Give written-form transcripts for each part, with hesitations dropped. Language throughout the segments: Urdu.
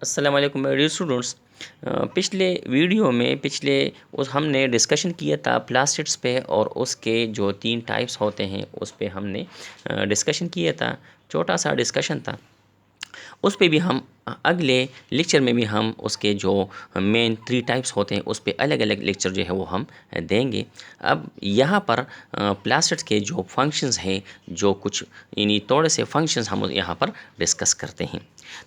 السلام علیکم میرے اسٹوڈنٹس. پچھلے ہم نے ڈسکشن کیا تھا پلاسٹڈس پہ، اور اس کے جو 3 ٹائپس ہوتے ہیں اس پہ ہم نے ڈسکشن کیا تھا. چھوٹا سا ڈسکشن تھا. اس پہ بھی ہم اگلے لیکچر میں بھی ہم اس کے جو مین 3 ٹائپس ہوتے ہیں اس پہ الگ الگ لیکچر جو ہے وہ ہم دیں گے. اب یہاں پر پلاسٹڈس کے جو فنکشنز ہیں، جو کچھ یعنی تھوڑے سے فنکشنز ہم یہاں پر ڈسکس کرتے ہیں.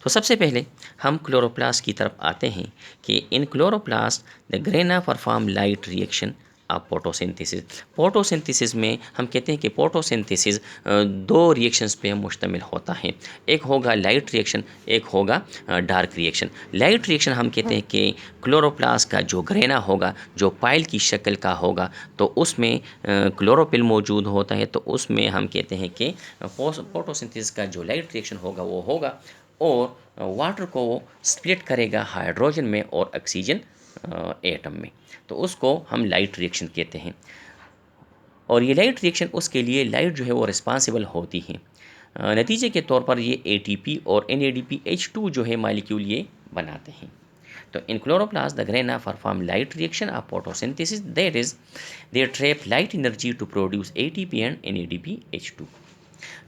تو سب سے پہلے ہم کلوروپلاسٹ کی طرف آتے ہیں کہ in chloroplast the grana perform light reaction of photosynthesis. Photosynthesis میں ہم کہتے ہیں کہ فوٹوسنتھسس 2 ریئیکشنز پہ مشتمل ہوتا ہے. ایک ہوگا لائٹ ریئیکشن، ایک ہوگا ڈارک ریئیکشن. لائٹ ریئیکشن ہم کہتے ہیں کہ کلوروپلاسٹ کا جو گرینا ہوگا، جو پائل کی شکل کا ہوگا، تو اس میں کلوروپل موجود ہوتا ہے. تو اس میں ہم کہتے ہیں کہ فوٹوسنتھسس کا جو لائٹ ریئیکشن ہوگا وہ ہوگا، اور واٹر کو وہ سپلٹ کرے گا ہائیڈروجن میں اور آکسیجن ایٹم میں. تو اس کو ہم لائٹ ریئیکشن کہتے ہیں. اور یہ لائٹ ریئیکشن اس کے لیے لائٹ جو ہے وہ رسپانسیبل ہوتی ہے. نتیجے کے طور پر یہ ATP اور NADPH2 جو ہے مالیکیول یہ بناتے ہیں. تو in chloroplast the grana perform light reaction of photosynthesis, that is they trap light energy to produce ATP and NADPH2.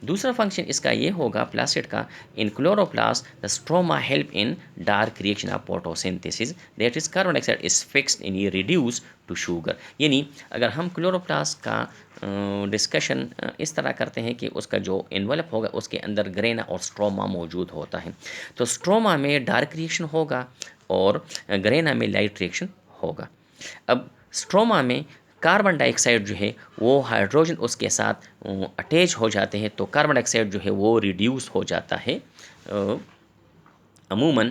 دوسرا فنکشن اس کا یہ ہوگا پلاسٹڈ کا، ان chloroplast the اسٹروما help in dark reaction of فوٹوسنتھسس، that is carbon dye oxide is fixed in reduce to sugar. یعنی اگر ہم کلوروپلاسٹ کا ڈسکشن اس طرح کرتے ہیں کہ اس کا جو انولپ ہوگا اس کے اندر گرینا اور اسٹروما موجود ہوتا ہے. تو اسٹروما میں ڈارک ریئیکشن ہوگا اور گرینا میں لائٹ ریئیکشن ہوگا. اب اسٹروما میں کاربن ڈائی آکسائڈ جو ہے وہ ہائیڈروجن اس کے ساتھ اٹیچ ہو جاتے ہیں، تو کاربن ڈائی آکسائڈ جو ہے وہ ریڈیوس ہو جاتا ہے. عموماً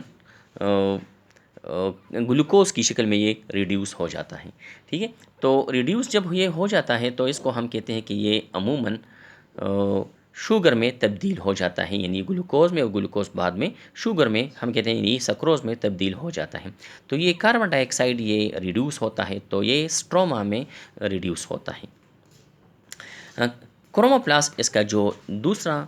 گلوکوز کی شکل میں یہ ریڈیوس ہو جاتا ہے. ٹھیک ہے. تو ریڈیوس جب یہ ہو جاتا ہے تو اس کو ہم کہتے ہیں کہ یہ عموماً شوگر میں تبدیل ہو جاتا ہے. یعنی گلوکوز میں، اور گلوکوز بعد میں شوگر میں ہم کہتے ہیں یعنی سکروز میں تبدیل ہو جاتا ہے. تو یہ کاربن ڈائی آکسائڈ یہ ریڈیوس ہوتا ہے، تو یہ اسٹروما میں ریڈیوس ہوتا ہے. کروموپلاسٹ اس کا جو دوسرا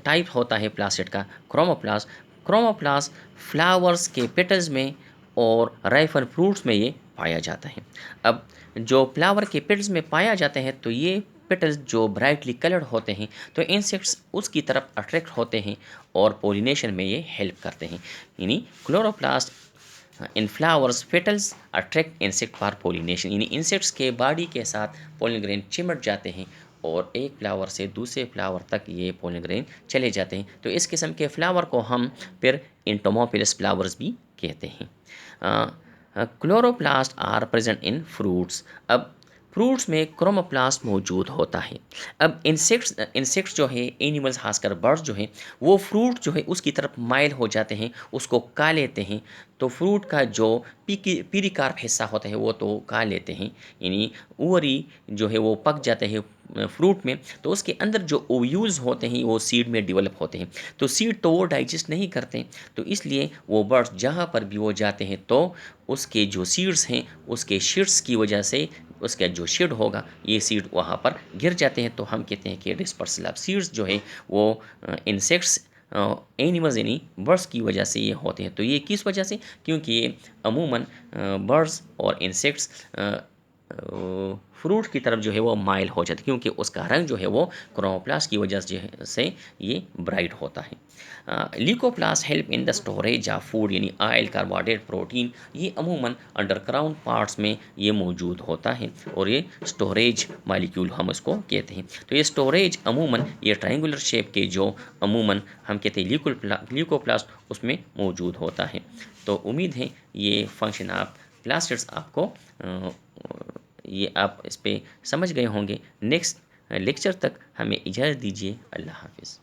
ٹائپ ہوتا ہے پلاسٹڈ کا، کروموپلاسٹ فلاورز کے پیٹلز میں اور رائفن فروٹس میں یہ پایا جاتا ہے. اب جو فلاور کے پیٹلز میں پایا جاتا ہے تو یہ پیٹلز جو برائٹلی کلرڈ ہوتے ہیں، تو انسیکٹس اس کی طرف اٹریکٹ ہوتے ہیں اور پولینیشن میں یہ ہیلپ کرتے ہیں. یعنی chloroplast in flowers petals attract insect for pollination. یعنی انسیکٹس کے باڈی کے ساتھ پولن گرین چمٹ جاتے ہیں اور ایک فلاور سے دوسرے فلاور تک یہ پولن گرین چلے جاتے ہیں. تو اس قسم کے فلاور کو ہم پھر انٹوموفیلس فلاورز بھی کہتے ہیں. Chloroplast are present in fruits. اب فروٹس میں کروموپلاسٹ موجود ہوتا ہے. اب انسیکٹس جو ہے، اینیملز خاص کر برڈز جو ہیں، وہ فروٹ جو ہے اس کی طرف مائل ہو جاتے ہیں، اس کو کھا لیتے ہیں. تو فروٹ کا جو پیریکارپ حصہ ہوتا ہے وہ تو کھا لیتے ہیں. یعنی اووری جو ہے وہ پک جاتے ہیں فروٹ میں، تو اس کے اندر جو اویولز ہوتے ہیں وہ سیڈ میں ڈیولپ ہوتے ہیں. تو سیڈ تو وہ ڈائجسٹ نہیں کرتے، تو اس لیے وہ برڈز جہاں پر بھی وہ جاتے ہیں تو اس کے جو سیڈز ہیں اس کے شیڈس کی وجہ سے اس کا جو شیڈ ہوگا یہ سیڈ وہاں پر گر جاتے ہیں. تو ہم کہتے ہیں کہ ڈسپرسل آف سیڈس جو ہے وہ انسیکٹس اینیملز یعنی برڈس کی وجہ سے یہ ہوتے ہیں. تو یہ کس وجہ سے؟ کیونکہ یہ عموماً برڈس اور انسیکٹس فروٹ کی طرف جو ہے وہ مائل ہو جاتے ہیں، کیونکہ اس کا رنگ جو ہے وہ کروموپلاسٹ کی وجہ سے یہ برائٹ ہوتا ہے. Leucoplast help in the storage of food, یعنی آئل، کاربوہائیڈریٹ، پروٹین. یہ عموماً انڈر گراؤنڈ پارٹس میں یہ موجود ہوتا ہے، اور یہ اسٹوریج مالیکیول ہم اس کو کہتے ہیں. تو یہ اسٹوریج عموماً یہ ٹرائنگولر شیپ کے جو عموماً ہم کہتے ہیں لیکوپلاسٹ اس میں موجود ہوتا ہے. تو امید ہے یہ فنکشن آپ پلاسٹڈس آپ کو یہ آپ اس پہ سمجھ گئے ہوں گے. نیکسٹ لیکچر تک ہمیں اجازت دیجیے. اللہ حافظ.